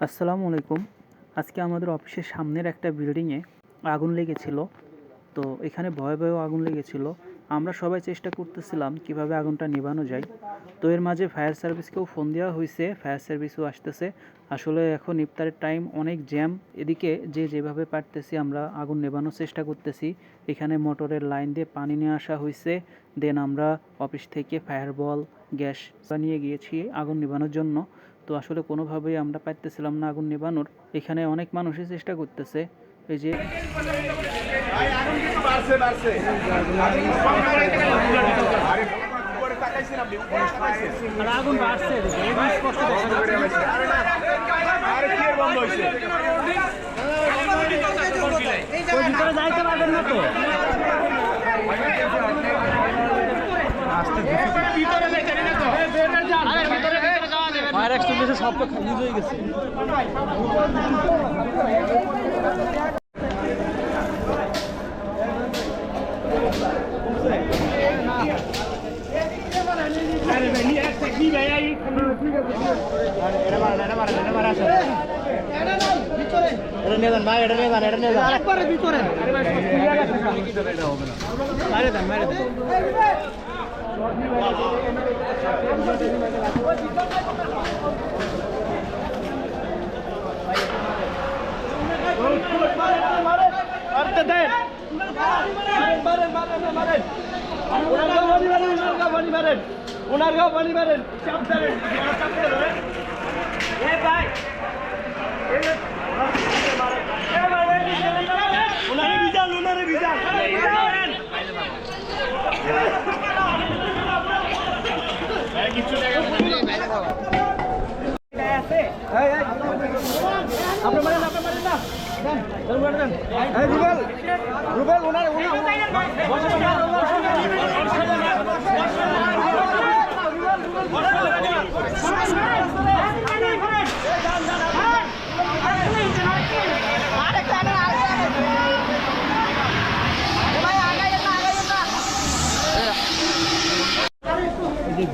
আসসালামু আলাইকুম। আজকে আমাদের অফিসের সামনের একটা বিল্ডিংয়ে আগুন লেগেছিল। তো এখানে ভয়ে ভয়েও আগুন লেগেছিল। আমরা সবাই চেষ্টা করতেছিলাম কিভাবে আগুনটা নেভানো যায়। তো এর মাঝে ফায়ার সার্ভিসকেও ফোন দেওয়া হয়েছে, ফায়ার সার্ভিসও আসতেছে। আসলে এখন ইফতারের টাইম, অনেক জ্যাম। এদিকে যেভাবে পারতেছি আমরা আগুন নেভানোর চেষ্টা করতেছি। এখানে মোটরের লাইন দিয়ে পানি নিয়ে আসা হয়েছে। দেন আমরা অফিস থেকে ফায়ার বল, গ্যাস নিয়ে গিয়েছি আগুন নেভানোর জন্য। তো আসলে কোনোভাবেই আমরা পারতেছিলাম না আগুন নেভানোর। এখানে অনেক মানুষই চেষ্টা করতেছে। এই যে আগুন বাড়ছে, যাইতে পারবেন না তো। ফায়ার এক্সটিংগুইশার সব তো খালি হয়ে গেছে।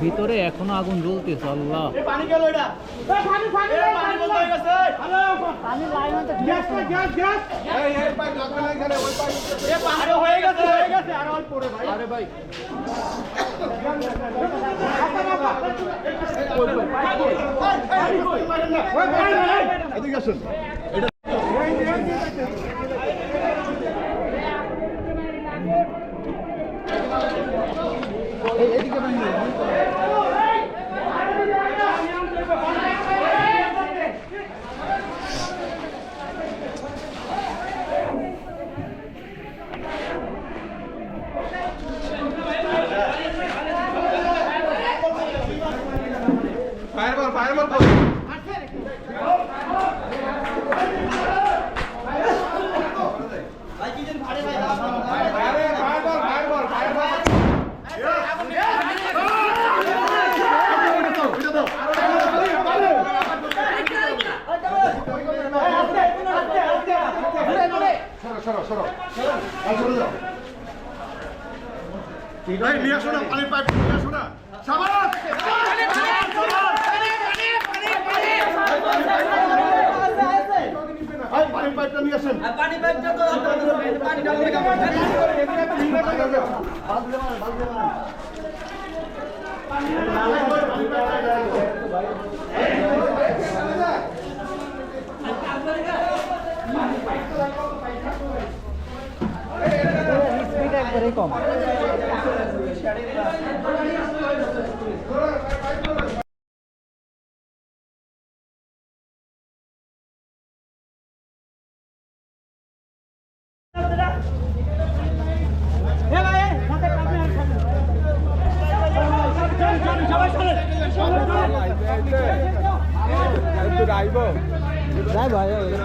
ভিতরে এখনো আগুন জ্বলতেছে। আল্লাহ, কম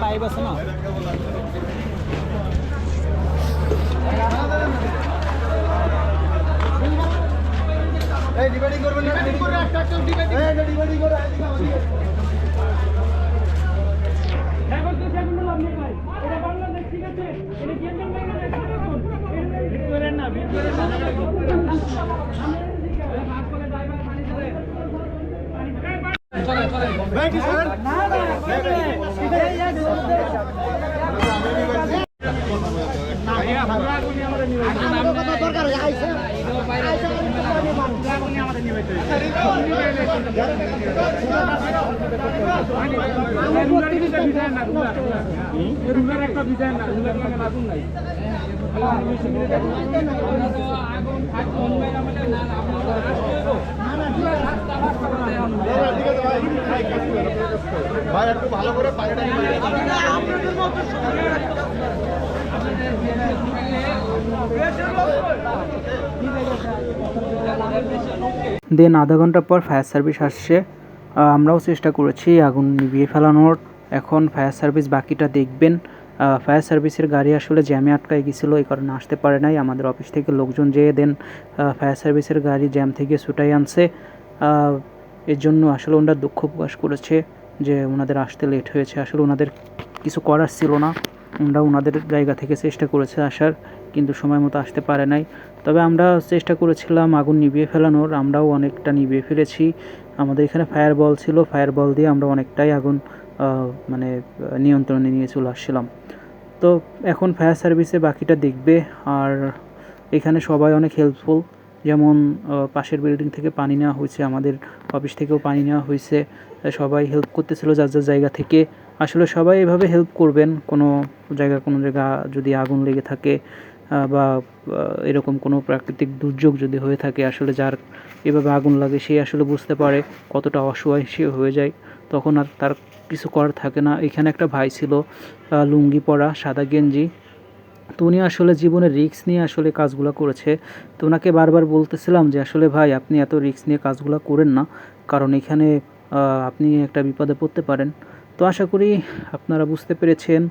পাইপ আছে না। ডিবেটিং করবেন না, ডিবেটিং করে একটা একটা ডিবেটিং করে এখন তো সেগুলো লাভ নেই ভাই। এটা বাংলাদেশ, ঠিক আছে, এটা কেন্দ্র বাংলাদেশ করেন না, ভিতরে সাজা রাখো। ভাগ করে ড্রাইভার পানি ধরে চলে চলে ভাই কি স্যার না না ভাই একটু ভালো করে পানিটা দেন আধা ঘন্টা পর ফায়ার সার্ভিস আসছে। আমরাও চেষ্টা করেছি আগুন নিভিয়ে ফেলানোর। এখন ফায়ার সার্ভিস বাকিটা দেখবেন। ফায়ার সার্ভিসের গাড়ি আসলে জ্যামে আটকায় গেছিলো, এই কারণে আসতে পারে নাই। আমাদের অফিস থেকে লোকজন যেয়ে দেন ফায়ার সার্ভিসের গাড়ি জ্যাম থেকে ছুটাই আনছে। এর জন্য আসলে ওনারা দুঃখ প্রকাশ করেছে যে ওনাদের আসতে লেট হয়েছে। আসলে ওনাদের কিছু করার ছিল না, আমরা ওনাদের জায়গা থেকে চেষ্টা করেছে আসার, কিন্তু সময় মতো আসতে পারে নাই। তবে আমরা চেষ্টা করেছিলাম আগুন নিভিয়ে ফেলানোর, আমরাও অনেকটা নিভিয়ে ফেলেছি। আমাদের এখানে ফায়ার বল ছিল, ফায়ার বল দিয়ে আমরা অনেকটাই আগুন মানে নিয়ন্ত্রণে নিয়ে চলে আসছিলাম। তো এখন ফায়ার সার্ভিসে বাকিটা দেখবে। আর এখানে সবাই অনেক হেল্পফুল, যেমন পাশের বিল্ডিং থেকে পানি নেওয়া হয়েছে, আমাদের অফিস থেকেও পানি নেওয়া হয়েছে। সবাই হেল্প করতেছিল যার যার জায়গা থেকে। আসলে সবাই এভাবে হেল্প করবেন। কোনো জায়গা যদি আগুন লেগে থাকে বা এরকম কোনো প্রাকৃতিক দুর্যোগ যদি হয়ে থাকে, আসলে যার এভাবে আগুন লাগে সে আসলে বুঝতে পারে কতটা অসহায় সে হয়ে যায়, তখন আর তার কিছু করার থাকে না। এখানে একটা ভাই ছিল লুঙ্গি পরা, সাদা গেঞ্জি। তো উনি আসলে জীবনে রিস্ক নিয়ে আসলে কাজগুলো করেছে। তো ওনাকে বারবার বলতেছিলাম যে আসলে ভাই আপনি এত রিস্ক নিয়ে কাজগুলো করেন না, কারণ এখানে আপনি একটা বিপদে পড়তে পারেন। তো আশা করি আপনারা বুঝতে পেরেছেন।